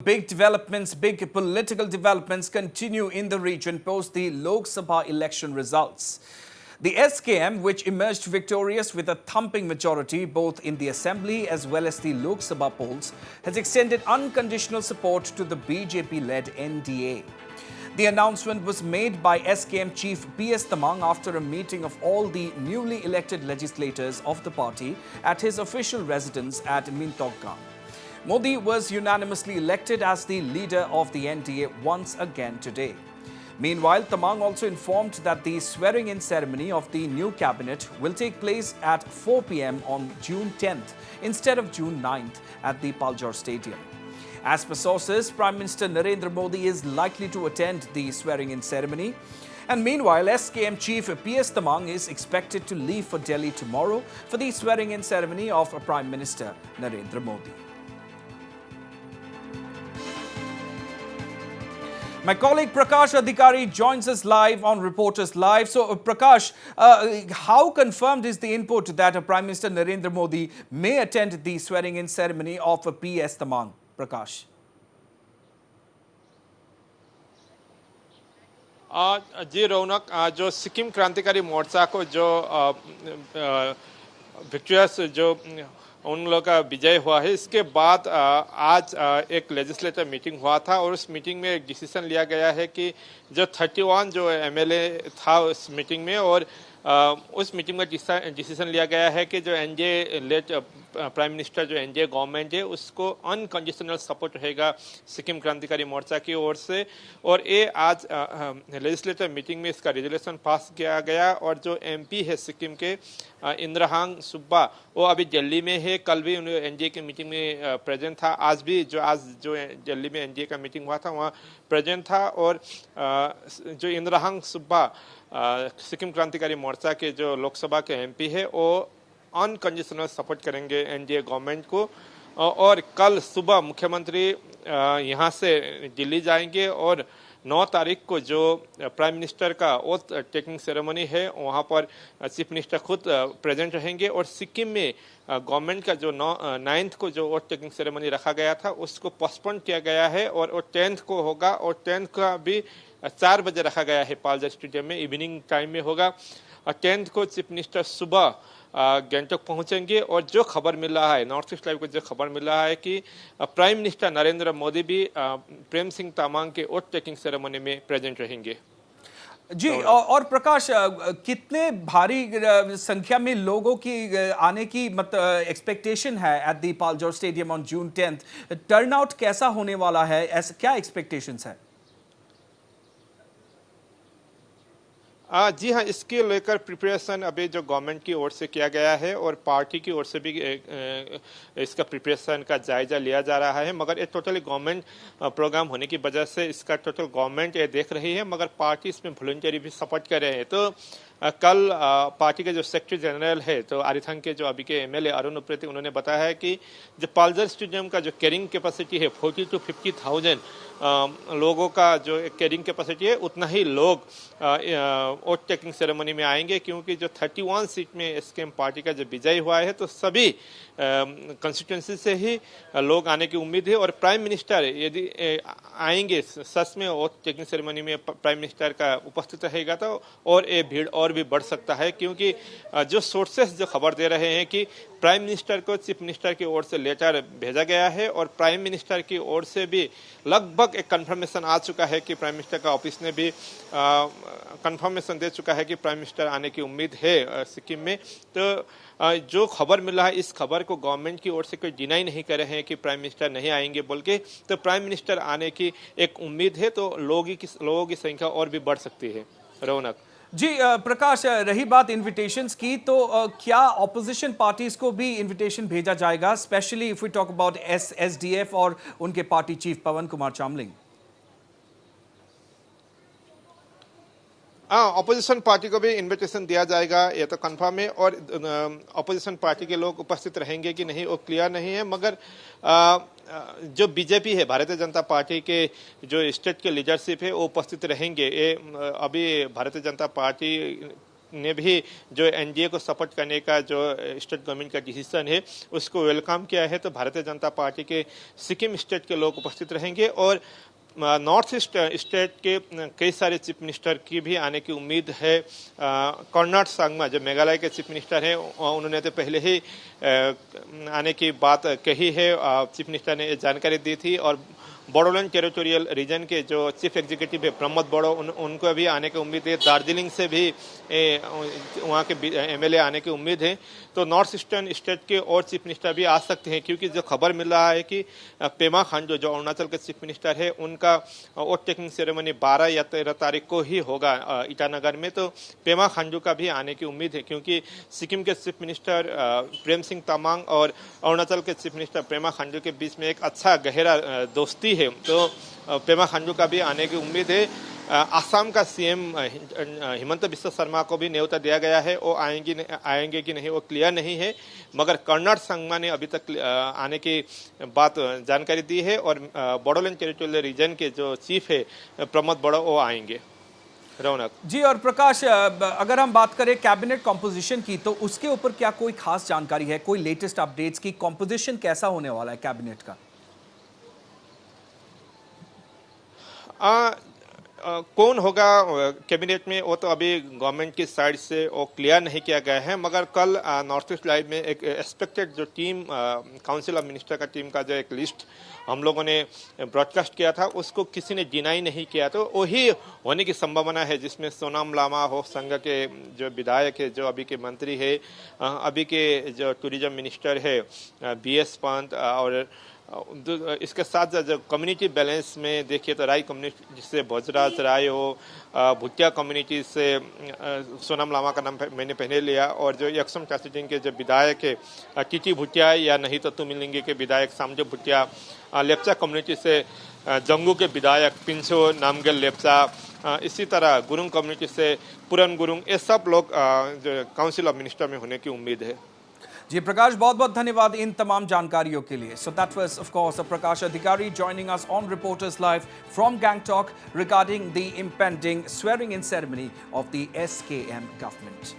big developments, big political developments continue in the region post the Lok Sabha election results. The SKM, which emerged victorious with a thumping majority both in the Assembly as well as the Lok Sabha polls, has extended unconditional support to the BJP-led NDA. The announcement was made by SKM Chief PS Tamang after a meeting of all the newly elected legislators of the party at his official residence at Mintokgang. Modi was unanimously elected as the leader of the NDA once again today. Meanwhile, Tamang also informed that the swearing-in ceremony of the new cabinet will take place at 4 p.m. on June 10th instead of June 9th at the Paljor Stadium. As per sources, Prime Minister Narendra Modi is likely to attend the swearing-in ceremony. And meanwhile, SKM Chief PS Tamang is expected to leave for Delhi tomorrow for the swearing-in ceremony of Prime Minister Narendra Modi. My colleague Prakash Adhikari joins us live on Reporters Live. So, Prakash, how confirmed is the input that Prime Minister Narendra Modi may attend the swearing-in ceremony of PS Tamang? Prakash. जी रौनक, जो सिक्किम क्रांतिकारी मोर्चा को जो victorious जो उन लोगों का विजय हुआ है, इसके बाद आज एक लेजिस्लेटिव मीटिंग हुआ था और उस मीटिंग में एक डिसीजन लिया गया है कि जो 31 जो एमएलए था उस मीटिंग में, और उस मीटिंग में डिसीजन लिया गया है कि जो एनडीए लेड प्राइम मिनिस्टर जो एनडीए गवर्नमेंट है उसको अनकंडीशनल सपोर्ट रहेगा सिक्किम क्रांतिकारी मोर्चा की ओर से। और ये आज लेजिस्लेटिव मीटिंग में इसका रेजोल्यूशन पास किया गया। और जो एमपी है सिक्किम के इंद्रहांग सुब्बा, वो अभी दिल्ली में है। कल भी एनडीए की मीटिंग में प्रेजेंट था, आज जो दिल्ली में एनडीए का मीटिंग हुआ था वहाँ प्रेजेंट था। और जो इंद्रहांग सुब्बा सिक्किम क्रांतिकारी मोर्चा के जो लोकसभा के एमपी है, वो अनकंडीशनल सपोर्ट करेंगे एनडीए गवर्नमेंट को। और कल सुबह मुख्यमंत्री यहाँ से दिल्ली जाएंगे और 9 तारीख को जो प्राइम मिनिस्टर का ओथ टेकिंग सेरेमनी है वहाँ पर चीफ मिनिस्टर खुद प्रेजेंट रहेंगे। और सिक्किम में गवर्नमेंट का जो 9th को जो ओथ टेकिंग सेरेमनी रखा गया था उसको पोस्टपोन किया गया है और वो 10th को होगा। और 10th का भी 4 बजे रखा गया है पालजर स्टेडियम में, इवनिंग टाइम में होगा। और 10th को चीफ मिनिस्टर सुबह गंगटोक पहुंचेंगे। और जो खबर मिल रहा है, नॉर्थ ईस्ट लाइव को जो खबर मिल रहा है कि प्राइम मिनिस्टर नरेंद्र मोदी भी प्रेम सिंह तामांग के ओथ टेकिंग सेरेमनी में प्रेजेंट रहेंगे। जी, और प्रकाश, कितने भारी संख्या में लोगों की आने की एक्सपेक्टेशन है at the Paljor stadium on June 10th? Turnout कैसा होने वाला है, ऐसा क्या एक्सपेक्टेशंस है? जी हाँ, इसके लेकर प्रिपरेशन अभी जो गवर्नमेंट की ओर से किया गया है और पार्टी की ओर से भी इसका प्रिपरेशन का जायजा लिया जा रहा है। मगर ये टोटली गवर्नमेंट प्रोग्राम होने की वजह से इसका टोटल गवर्नमेंट ये देख रही है, मगर पार्टी इसमें वॉलंटियरी भी सपोर्ट कर रहे हैं। तो कल पार्टी के जो सेक्रेटरी जनरल है, तो आरिथंग के जो अभी के एमएलए अरुण उप्रेती, उन्होंने बताया है कि जो पालजर स्टेडियम का जो कैरिंग कैपेसिटी है 40 to 50,000 लोगों का जो कैरिंग कैपेसिटी है, उतना ही लोग ओथ टेकिंग सेरेमनी में आएंगे। क्योंकि जो 31 सीट में एसकेएम पार्टी का जो विजय हुआ है, तो सभी कंस्टिट्यूंसी से ही लोग आने की उम्मीद है। और प्राइम मिनिस्टर यदि आएंगे सच में ओथ टेकिंग सेरेमनी में, प्राइम मिनिस्टर का उपस्थित रहेगा, तो और ये भीड़ और भी बढ़ सकता है। क्योंकि जो सोर्सेस जो खबर दे रहे हैं कि प्राइम मिनिस्टर को चीफ मिनिस्टर की ओर से लेटर भेजा गया है और प्राइम मिनिस्टर की ओर से भी लगभग एक कंफर्मेशन आ चुका है कि प्राइम मिनिस्टर का ऑफिस ने भी कंफर्मेशन दे चुका है कि प्राइम मिनिस्टर आने की उम्मीद है सिक्किम में। तो जो खबर मिला है, इस खबर को गवर्नमेंट की ओर से कोई डिनाई नहीं कर रहे हैं कि प्राइम मिनिस्टर नहीं आएंगे बोल के। तो प्राइम मिनिस्टर आने की एक उम्मीद है, तो लोगों की संख्या और भी बढ़ सकती है। रौनक जी, प्रकाश, रही बात इनविटेशंस की, तो क्या ऑपोजिशन पार्टीज को भी इनविटेशन भेजा जाएगा, specially if we talk about SDF और उनके party chief Pawan Kumar Chamling? Opposition party को भी इनविटेशन दिया जाएगा, ये तो कंफर्म है। और ऑपोजिशन पार्टी के लोग उपस्थित रहेंगे कि नहीं वो क्लियर नहीं है। मगर जो बीजेपी है, भारतीय जनता पार्टी के जो स्टेट के लीडरशिप है, वो उपस्थित रहेंगे। ये अभी भारतीय जनता पार्टी ने भी जो एनडीए को सपोर्ट करने का जो स्टेट गवर्नमेंट का डिसीजन है उसको वेलकम किया है। तो भारतीय जनता पार्टी के सिक्किम स्टेट के लोग उपस्थित रहेंगे और नॉर्थ ईस्ट स्टेट के कई सारे चीफ मिनिस्टर की भी आने की उम्मीद है। कर्नाड संगमा जो मेघालय के चीफ मिनिस्टर हैं उन्होंने तो पहले ही आने की बात कही है। चीफ मिनिस्टर ने जानकारी दी थी और बोडोलैंड टेरिटोरियल रीजन के जो चीफ एग्जीक्यूटिव है प्रमोद बोडो उनको भी आने की उम्मीद है। दार्जिलिंग से भी वहाँ के एमएलए आने की उम्मीद है। तो नॉर्थ ईस्टर्न स्टेट के और चीफ मिनिस्टर भी आ सकते हैं क्योंकि जो खबर मिल रहा है कि पेमा खांडू जो अरुणाचल के चीफ मिनिस्टर है उनका वोट टेकिंग सेरेमनी 12 या 13 तारीख को ही होगा ईटानगर में। तो पेमा खांडू का भी आने की उम्मीद है क्योंकि सिक्किम के चीफ मिनिस्टर प्रेम सिंह तमांग और अरुणाचल के चीफ मिनिस्टर पेमा खांडू के बीच में एक अच्छा गहरा दोस्ती है। तो पेमा खांडू का भी आने की उम्मीद है। आसाम का सीएम हिमंत बिस्वा शर्मा को भी न्योता दिया गया है। वो आएंगे कि नहीं वो क्लियर नहीं है, मगर कर्नाड संगमा ने अभी तक आने की बात जानकारी दी है और बोडोलैंड टेरिटोरियल रीजन के जो चीफ है प्रमोद बोडो वो आएंगे। रौनक जी, और प्रकाश, अगर हम बात करें कैबिनेट कॉम्पोजिशन की तो उसके ऊपर क्या कोई खास जानकारी है, कोई लेटेस्ट अपडेट्स की? कॉम्पोजिशन कैसा होने वाला है कैबिनेट का? कौन होगा कैबिनेट में वो तो अभी गवर्नमेंट की साइड से वो क्लियर नहीं किया गया है, मगर कल नॉर्थ ईस्ट लाइव में एक एक्सपेक्टेड जो टीम काउंसिल ऑफ मिनिस्टर का टीम का जो एक लिस्ट हम लोगों ने ब्रॉडकास्ट किया था उसको किसी ने डिनाई नहीं किया। तो वही होने की संभावना है जिसमें सोनाम लामा हो संघ के जो विधायक है, जो अभी के मंत्री है, अभी के जो टूरिज्म मिनिस्टर है बीएस पंत, और इसके साथ जो कम्युनिटी बैलेंस में देखिए तो राय कम्युनिटी से भोजराज राय हो, भुटिया कम्युनिटी से सोनम लामा का नाम मैंने पहले लिया, और जो यक्सम टासिटिंग के जो विधायक है टीटी भुटिया या नहीं तो तुमिलिंगी के विधायक सामजो भुटिया, लेप्चा कम्युनिटी से जंगू के विधायक पिंचो नामगेल लेप्चा, इसी तरह गुरुंग कम्युनिटी से पुरन गुरुंग, ये सब लोग जो काउंसिल ऑफ मिनिस्टर में होने की उम्मीद है। जी प्रकाश, बहुत बहुत धन्यवाद इन तमाम जानकारियों के लिए। So that was of course Prakash Adhikari joining us on Reporters Live from Gangtok regarding the impending swearing in ceremony of the SKM government.